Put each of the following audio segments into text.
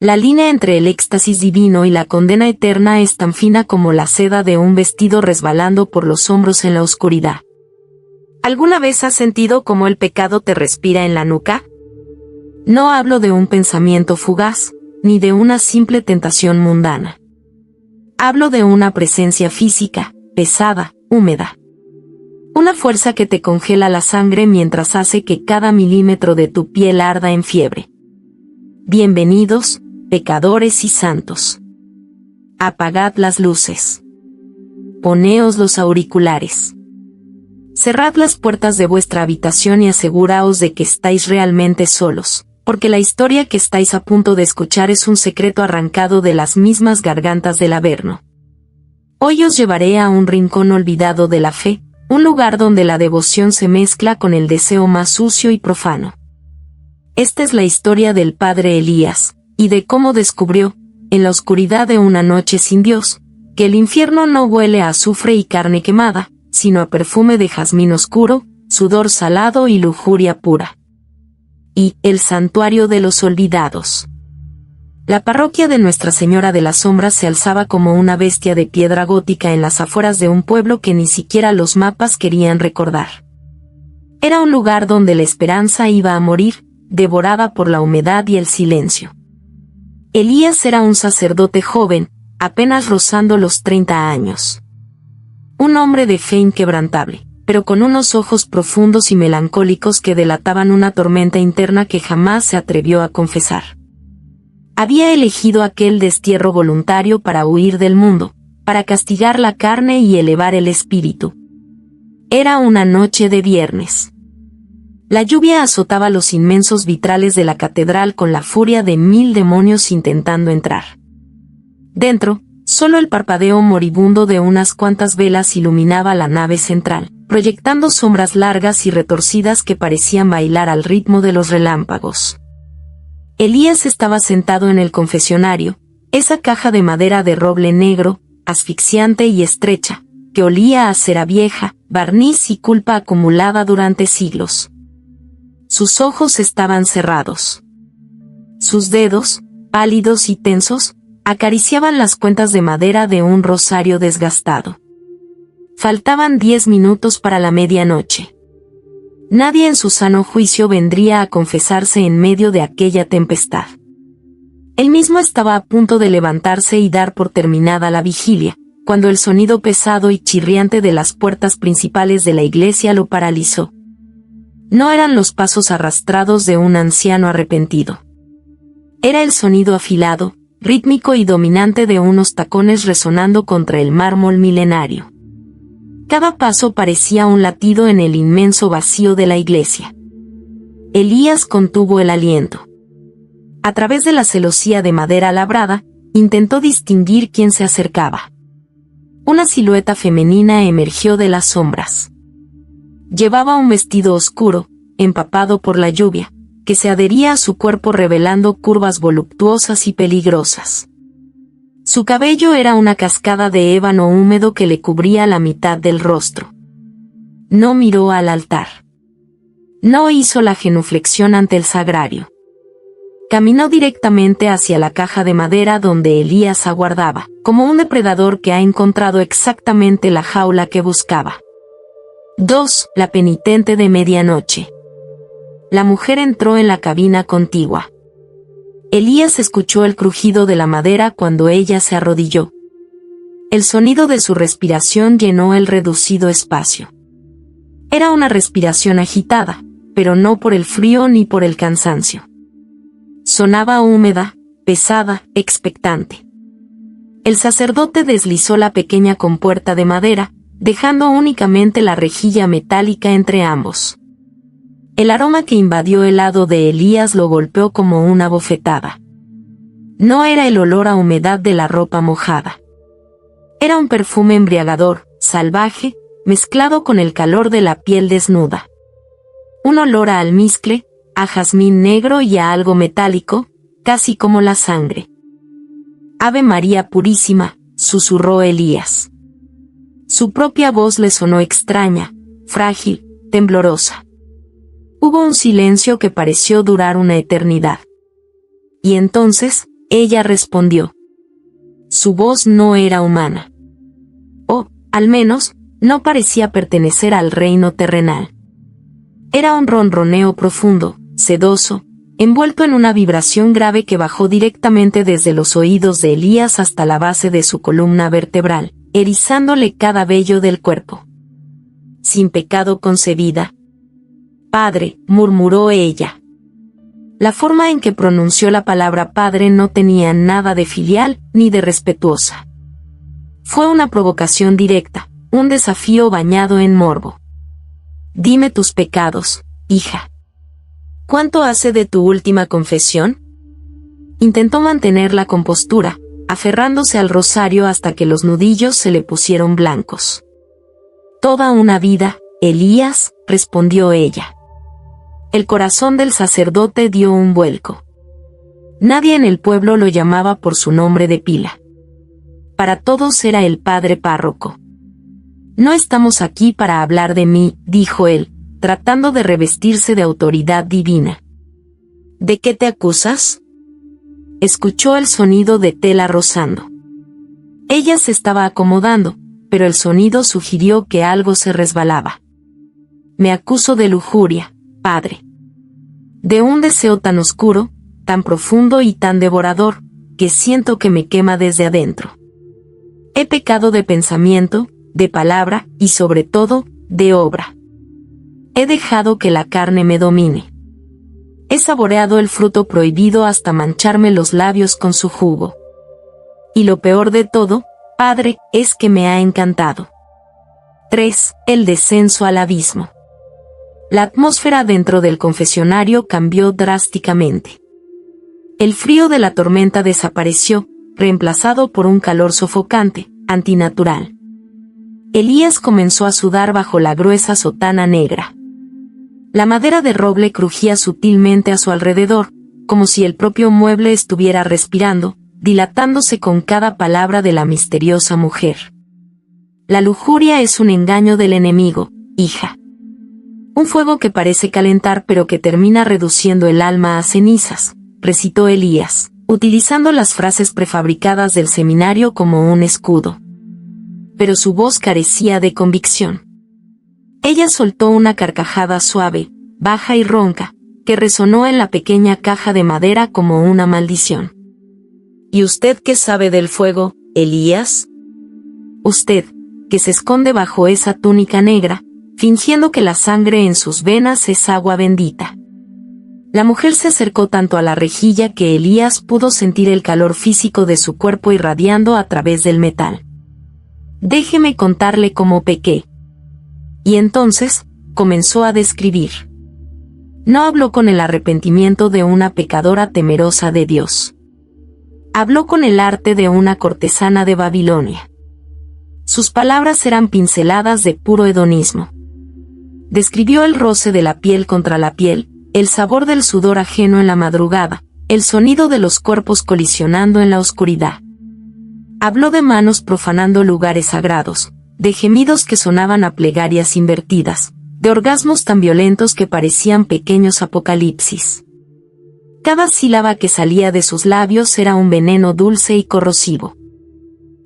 La línea entre el éxtasis divino y la condena eterna es tan fina como la seda de un vestido resbalando por los hombros en la oscuridad. ¿Alguna vez has sentido cómo el pecado te respira en la nuca? No hablo de un pensamiento fugaz, ni de una simple tentación mundana. Hablo de una presencia física, pesada, húmeda. Una fuerza que te congela la sangre mientras hace que cada milímetro de tu piel arda en fiebre. Bienvenidos, pecadores y santos. Apagad las luces. Poneos los auriculares. Cerrad las puertas de vuestra habitación y aseguraos de que estáis realmente solos, porque la historia que estáis a punto de escuchar es un secreto arrancado de las mismas gargantas del Averno. Hoy os llevaré a un rincón olvidado de la fe, un lugar donde la devoción se mezcla con el deseo más sucio y profano. Esta es la historia del padre Elías, y de cómo descubrió, en la oscuridad de una noche sin Dios, que el infierno no huele a azufre y carne quemada, sino a perfume de jazmín oscuro, sudor salado y lujuria pura. Y el santuario de los olvidados. La parroquia de Nuestra Señora de las Sombras se alzaba como una bestia de piedra gótica en las afueras de un pueblo que ni siquiera los mapas querían recordar. Era un lugar donde la esperanza iba a morir, devorada por la humedad y el silencio. Elías era un sacerdote joven, apenas rozando los 30 años. Un hombre de fe inquebrantable, pero con unos ojos profundos y melancólicos que delataban una tormenta interna que jamás se atrevió a confesar. Había elegido aquel destierro voluntario para huir del mundo, para castigar la carne y elevar el espíritu. Era una noche de viernes. La lluvia azotaba los inmensos vitrales de la catedral con la furia de 1000 demonios intentando entrar. Dentro, solo el parpadeo moribundo de unas cuantas velas iluminaba la nave central, proyectando sombras largas y retorcidas que parecían bailar al ritmo de los relámpagos. Elías estaba sentado en el confesionario, esa caja de madera de roble negro, asfixiante y estrecha, que olía a cera vieja, barniz y culpa acumulada durante siglos. Sus ojos estaban cerrados. Sus dedos, pálidos y tensos, acariciaban las cuentas de madera de un rosario desgastado. Faltaban 10 minutos para la medianoche. Nadie en su sano juicio vendría a confesarse en medio de aquella tempestad. Él mismo estaba a punto de levantarse y dar por terminada la vigilia, cuando el sonido pesado y chirriante de las puertas principales de la iglesia lo paralizó. No eran los pasos arrastrados de un anciano arrepentido. Era el sonido afilado, rítmico y dominante de unos tacones resonando contra el mármol milenario. Cada paso parecía un latido en el inmenso vacío de la iglesia. Elías contuvo el aliento. A través de la celosía de madera labrada, intentó distinguir quién se acercaba. Una silueta femenina emergió de las sombras. Llevaba un vestido oscuro, empapado por la lluvia, que se adhería a su cuerpo revelando curvas voluptuosas y peligrosas. Su cabello era una cascada de ébano húmedo que le cubría la mitad del rostro. No miró al altar. No hizo la genuflexión ante el sagrario. Caminó directamente hacia la caja de madera donde Elías aguardaba, como un depredador que ha encontrado exactamente la jaula que buscaba. 2. La penitente de medianoche. La mujer entró en la cabina contigua. Elías escuchó el crujido de la madera cuando ella se arrodilló. El sonido de su respiración llenó el reducido espacio. Era una respiración agitada, pero no por el frío ni por el cansancio. Sonaba húmeda, pesada, expectante. El sacerdote deslizó la pequeña compuerta de madera, dejando únicamente la rejilla metálica entre ambos. El aroma que invadió el hado de Elías lo golpeó como una bofetada. No era el olor a humedad de la ropa mojada. Era un perfume embriagador, salvaje, mezclado con el calor de la piel desnuda. Un olor a almizcle, a jazmín negro y a algo metálico, casi como la sangre. Ave María Purísima, susurró Elías. Su propia voz le sonó extraña, frágil, temblorosa. Hubo un silencio que pareció durar una eternidad. Y entonces, ella respondió. Su voz no era humana. O, al menos, no parecía pertenecer al reino terrenal. Era un ronroneo profundo, sedoso, envuelto en una vibración grave que bajó directamente desde los oídos de Elías hasta la base de su columna vertebral, erizándole cada vello del cuerpo. Sin pecado concebida. Padre, murmuró ella. La forma en que pronunció la palabra padre no tenía nada de filial ni de respetuosa. Fue una provocación directa, un desafío bañado en morbo. Dime tus pecados, hija. ¿Cuánto hace de tu última confesión? Intentó mantener la compostura, aferrándose al rosario hasta que los nudillos se le pusieron blancos. Toda una vida, Elías, respondió ella. El corazón del sacerdote dio un vuelco. Nadie en el pueblo lo llamaba por su nombre de pila. Para todos era el padre párroco. No estamos aquí para hablar de mí, dijo él, tratando de revestirse de autoridad divina. ¿De qué te acusas? Escuchó el sonido de tela rozando. Ella se estaba acomodando, pero el sonido sugirió que algo se resbalaba. Me acuso de lujuria, padre. De un deseo tan oscuro, tan profundo y tan devorador, que siento que me quema desde adentro. He pecado de pensamiento, de palabra y sobre todo, de obra. He dejado que la carne me domine. He saboreado el fruto prohibido hasta mancharme los labios con su jugo. Y lo peor de todo, padre, es que me ha encantado. 3. El descenso al abismo. La atmósfera dentro del confesionario cambió drásticamente. El frío de la tormenta desapareció, reemplazado por un calor sofocante, antinatural. Elías comenzó a sudar bajo la gruesa sotana negra. La madera de roble crujía sutilmente a su alrededor, como si el propio mueble estuviera respirando, dilatándose con cada palabra de la misteriosa mujer. La lujuria es un engaño del enemigo, hija. Un fuego que parece calentar pero que termina reduciendo el alma a cenizas, recitó Elías, utilizando las frases prefabricadas del seminario como un escudo. Pero su voz carecía de convicción. Ella soltó una carcajada suave, baja y ronca, que resonó en la pequeña caja de madera como una maldición. ¿Y usted qué sabe del fuego, Elías? Usted, que se esconde bajo esa túnica negra, fingiendo que la sangre en sus venas es agua bendita. La mujer se acercó tanto a la rejilla que Elías pudo sentir el calor físico de su cuerpo irradiando a través del metal. Déjeme contarle cómo pequé. Y entonces, comenzó a describir. No habló con el arrepentimiento de una pecadora temerosa de Dios. Habló con el arte de una cortesana de Babilonia. Sus palabras eran pinceladas de puro hedonismo. Describió el roce de la piel contra la piel, el sabor del sudor ajeno en la madrugada, el sonido de los cuerpos colisionando en la oscuridad. Habló de manos profanando lugares sagrados, de gemidos que sonaban a plegarias invertidas, de orgasmos tan violentos que parecían pequeños apocalipsis. Cada sílaba que salía de sus labios era un veneno dulce y corrosivo.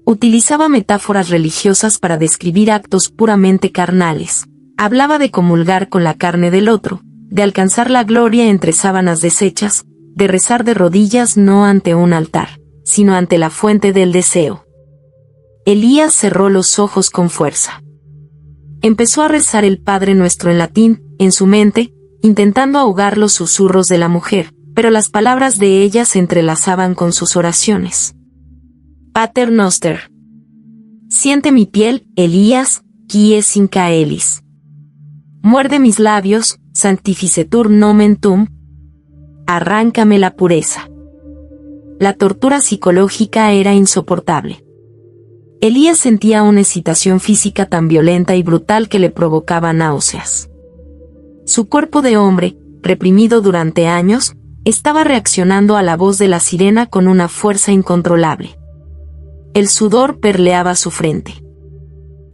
Utilizaba metáforas religiosas para describir actos puramente carnales. Hablaba de comulgar con la carne del otro, de alcanzar la gloria entre sábanas deshechas, de rezar de rodillas no ante un altar, sino ante la fuente del deseo. Elías cerró los ojos con fuerza. Empezó a rezar el Padre Nuestro en latín, en su mente, intentando ahogar los susurros de la mujer, pero las palabras de ella se entrelazaban con sus oraciones. Pater Noster. Siente mi piel, Elías, quie sin caelis. Muerde mis labios, sanctificetur nomen tum. Arráncame la pureza. La tortura psicológica era insoportable. Elías sentía una excitación física tan violenta y brutal que le provocaba náuseas. Su cuerpo de hombre, reprimido durante años, estaba reaccionando a la voz de la sirena con una fuerza incontrolable. El sudor perleaba su frente.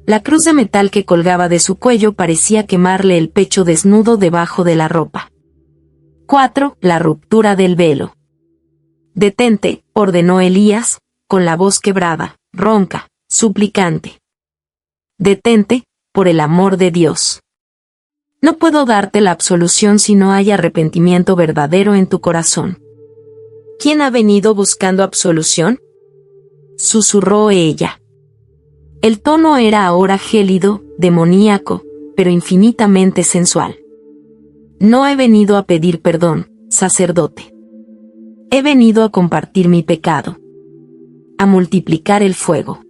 La cruz de metal que colgaba de su cuello parecía quemarle el pecho desnudo debajo de la ropa. 4. La ruptura del velo. Detente, ordenó Elías, con la voz quebrada, ronca, suplicante. Detente, por el amor de Dios. No puedo darte la absolución si no hay arrepentimiento verdadero en tu corazón. ¿Quién ha venido buscando absolución?, susurró ella. El tono era ahora gélido, demoníaco, pero infinitamente sensual. No he venido a pedir perdón, sacerdote. He venido a compartir mi pecado. A multiplicar el fuego.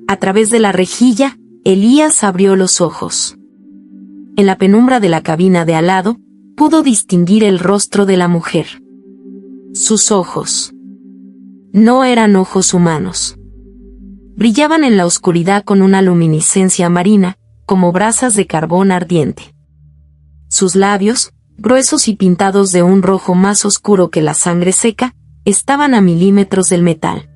A través de la rejilla, Elías abrió los ojos. En la penumbra de la cabina de al lado, pudo distinguir el rostro de la mujer. Sus ojos no eran ojos humanos. Brillaban en la oscuridad con una luminiscencia marina, como brasas de carbón ardiente. Sus labios, gruesos y pintados de un rojo más oscuro que la sangre seca, estaban a milímetros del metal.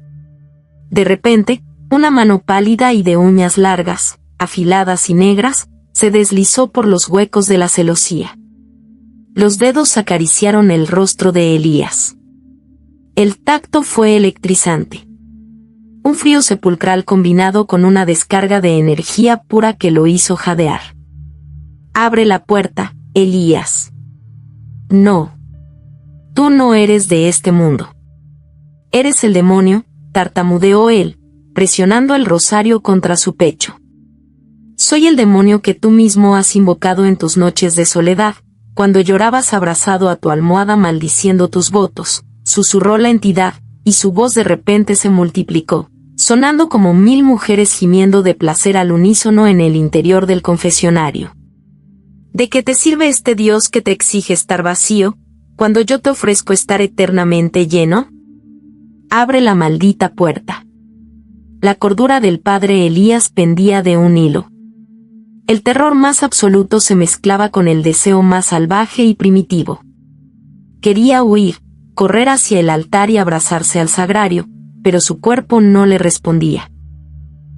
De repente, una mano pálida y de uñas largas, afiladas y negras, se deslizó por los huecos de la celosía. Los dedos acariciaron el rostro de Elías. El tacto fue electrizante. Un frío sepulcral combinado con una descarga de energía pura que lo hizo jadear. Abre la puerta, Elías. No. Tú no eres de este mundo. Eres el demonio, tartamudeó él, presionando el rosario contra su pecho. Soy el demonio que tú mismo has invocado en tus noches de soledad, cuando llorabas abrazado a tu almohada maldiciendo tus votos, susurró la entidad, y su voz de repente se multiplicó, sonando como 1000 mujeres gimiendo de placer al unísono en el interior del confesionario. ¿De qué te sirve este Dios que te exige estar vacío, cuando yo te ofrezco estar eternamente lleno? Abre la maldita puerta. La cordura del padre Elías pendía de un hilo. El terror más absoluto se mezclaba con el deseo más salvaje y primitivo. Quería huir, correr hacia el altar y abrazarse al sagrario, pero su cuerpo no le respondía.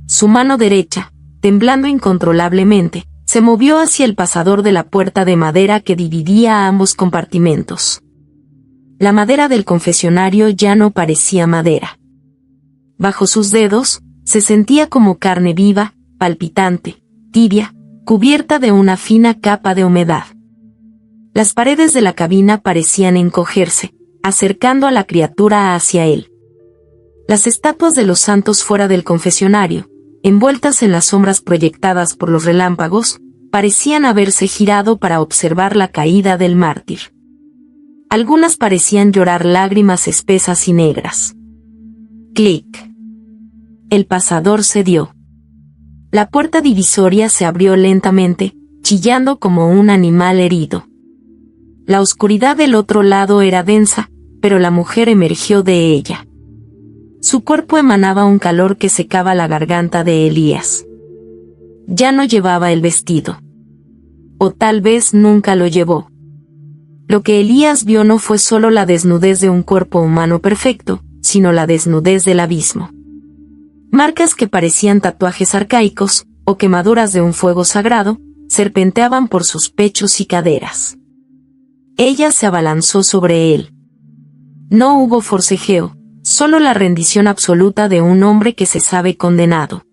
Su mano derecha, temblando incontrolablemente, se movió hacia el pasador de la puerta de madera que dividía a ambos compartimentos. La madera del confesionario ya no parecía madera. Bajo sus dedos, se sentía como carne viva, palpitante, tibia, cubierta de una fina capa de humedad. Las paredes de la cabina parecían encogerse, acercando a la criatura hacia él. Las estatuas de los santos fuera del confesionario, envueltas en las sombras proyectadas por los relámpagos, parecían haberse girado para observar la caída del mártir. Algunas parecían llorar lágrimas espesas y negras. Clic. El pasador cedió. La puerta divisoria se abrió lentamente, chillando como un animal herido. La oscuridad del otro lado era densa, pero la mujer emergió de ella. Su cuerpo emanaba un calor que secaba la garganta de Elías. Ya no llevaba el vestido. O tal vez nunca lo llevó. Lo que Elías vio no fue solo la desnudez de un cuerpo humano perfecto, sino la desnudez del abismo. Marcas que parecían tatuajes arcaicos, o quemaduras de un fuego sagrado, serpenteaban por sus pechos y caderas. Ella se abalanzó sobre él. No hubo forcejeo, solo la rendición absoluta de un hombre que se sabe condenado.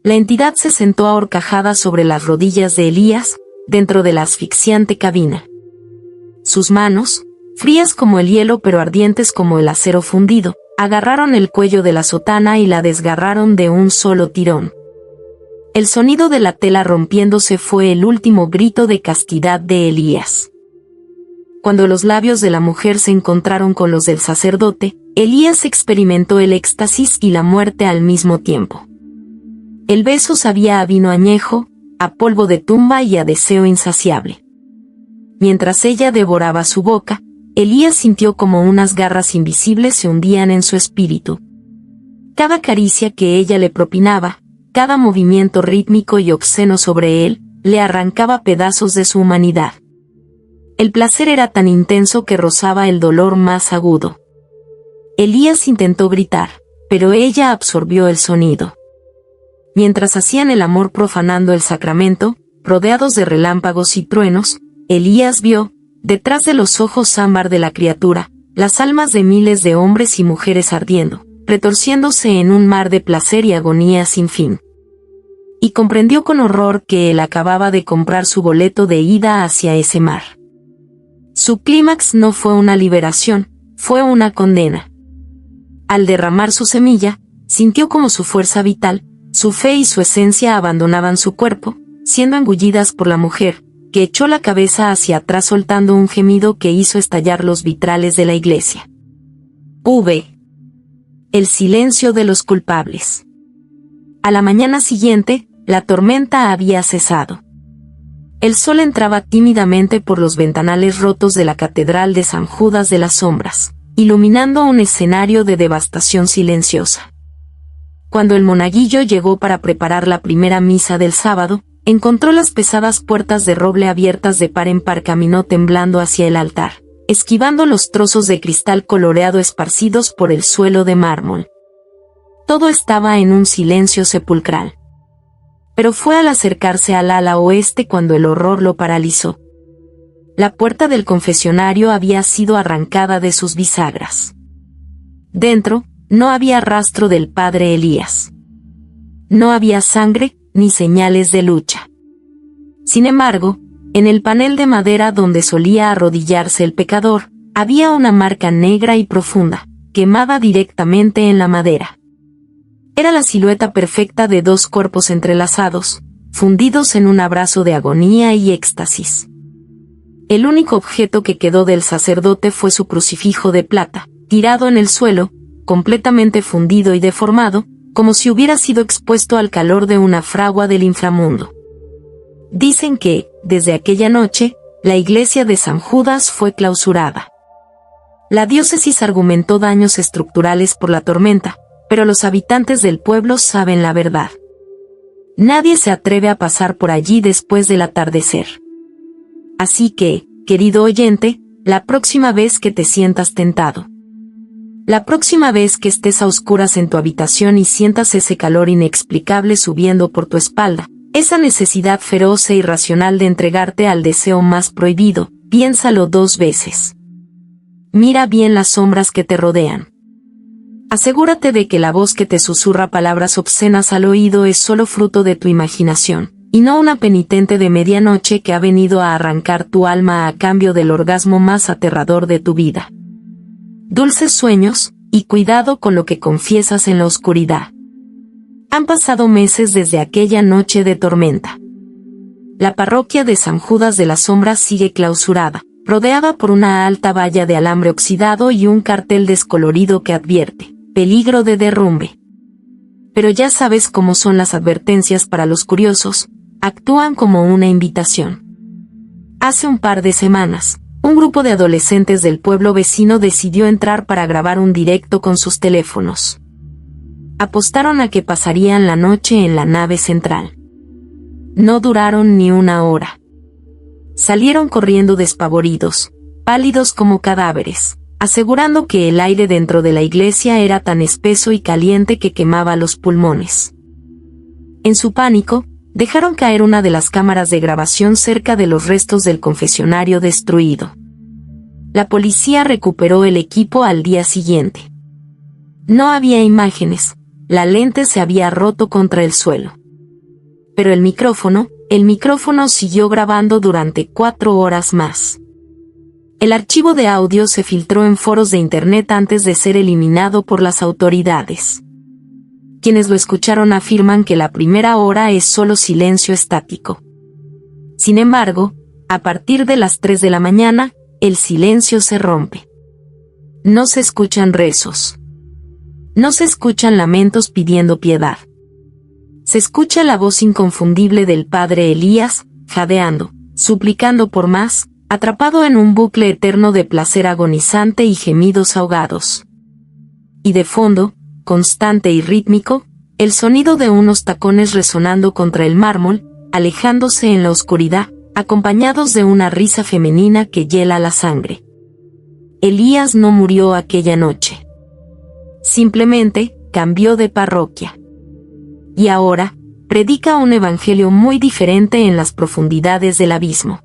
La entidad se sentó ahorcajada sobre las rodillas de Elías, dentro de la asfixiante cabina. Sus manos, frías como el hielo pero ardientes como el acero fundido, agarraron el cuello de la sotana y la desgarraron de un solo tirón. El sonido de la tela rompiéndose fue el último grito de castidad de Elías. Cuando los labios de la mujer se encontraron con los del sacerdote, Elías experimentó el éxtasis y la muerte al mismo tiempo. El beso sabía a vino añejo, a polvo de tumba y a deseo insaciable. Mientras ella devoraba su boca, Elías sintió como unas garras invisibles se hundían en su espíritu. Cada caricia que ella le propinaba, cada movimiento rítmico y obsceno sobre él, le arrancaba pedazos de su humanidad. El placer era tan intenso que rozaba el dolor más agudo. Elías intentó gritar, pero ella absorbió el sonido. Mientras hacían el amor profanando el sacramento, rodeados de relámpagos y truenos, Elías vio, detrás de los ojos ámbar de la criatura, las almas de miles de hombres y mujeres ardiendo, retorciéndose en un mar de placer y agonía sin fin. Y comprendió con horror que él acababa de comprar su boleto de ida hacia ese mar. Su clímax no fue una liberación, fue una condena. Al derramar su semilla, sintió como su fuerza vital, su fe y su esencia abandonaban su cuerpo, siendo engullidas por la mujer, que echó la cabeza hacia atrás soltando un gemido que hizo estallar los vitrales de la iglesia. El silencio de los culpables. A la mañana siguiente, la tormenta había cesado. El sol entraba tímidamente por los ventanales rotos de la Catedral de San Judas de las Sombras, iluminando un escenario de devastación silenciosa. Cuando el monaguillo llegó para preparar la primera misa del sábado, encontró las pesadas puertas de roble abiertas de par en par. Caminó temblando hacia el altar, esquivando los trozos de cristal coloreado esparcidos por el suelo de mármol. Todo estaba en un silencio sepulcral. Pero fue al acercarse al ala oeste cuando el horror lo paralizó. La puerta del confesionario había sido arrancada de sus bisagras. Dentro, no había rastro del padre Elías. No había sangre, ni señales de lucha. Sin embargo, en el panel de madera donde solía arrodillarse el pecador, había una marca negra y profunda, quemada directamente en la madera. Era la silueta perfecta de dos cuerpos entrelazados, fundidos en un abrazo de agonía y éxtasis. El único objeto que quedó del sacerdote fue su crucifijo de plata, tirado en el suelo, completamente fundido y deformado, como si hubiera sido expuesto al calor de una fragua del inframundo. Dicen que, desde aquella noche, la iglesia de San Judas fue clausurada. La diócesis argumentó daños estructurales por la tormenta, pero los habitantes del pueblo saben la verdad. Nadie se atreve a pasar por allí después del atardecer. Así que, querido oyente, la próxima vez que te sientas tentado, la próxima vez que estés a oscuras en tu habitación y sientas ese calor inexplicable subiendo por tu espalda, esa necesidad feroz e irracional de entregarte al deseo más prohibido, piénsalo 2 veces. Mira bien las sombras que te rodean. Asegúrate de que la voz que te susurra palabras obscenas al oído es solo fruto de tu imaginación, y no una penitente de medianoche que ha venido a arrancar tu alma a cambio del orgasmo más aterrador de tu vida. Dulces sueños, y cuidado con lo que confiesas en la oscuridad. Han pasado meses desde aquella noche de tormenta. La parroquia de San Judas de las Sombras sigue clausurada, rodeada por una alta valla de alambre oxidado y un cartel descolorido que advierte: peligro de derrumbe. Pero ya sabes cómo son las advertencias para los curiosos, actúan como una invitación. Hace un par de semanas, un grupo de adolescentes del pueblo vecino decidió entrar para grabar un directo con sus teléfonos. Apostaron a que pasarían la noche en la nave central. No duraron ni una hora. Salieron corriendo despavoridos, pálidos como cadáveres, asegurando que el aire dentro de la iglesia era tan espeso y caliente que quemaba los pulmones. En su pánico, dejaron caer una de las cámaras de grabación cerca de los restos del confesionario destruido. La policía recuperó el equipo al día siguiente. No había imágenes, la lente se había roto contra el suelo. Pero el micrófono siguió grabando durante 4 horas más. El archivo de audio se filtró en foros de internet antes de ser eliminado por las autoridades. Quienes lo escucharon afirman que la primera hora es solo silencio estático. Sin embargo, a partir de las 3 de la mañana, el silencio se rompe. No se escuchan rezos. No se escuchan lamentos pidiendo piedad. Se escucha la voz inconfundible del padre Elías, jadeando, suplicando por más, atrapado en un bucle eterno de placer agonizante y gemidos ahogados. Y de fondo, constante y rítmico, el sonido de unos tacones resonando contra el mármol, alejándose en la oscuridad, acompañados de una risa femenina que hiela la sangre. Elías no murió aquella noche. Simplemente, cambió de parroquia. Y ahora, predica un evangelio muy diferente en las profundidades del abismo.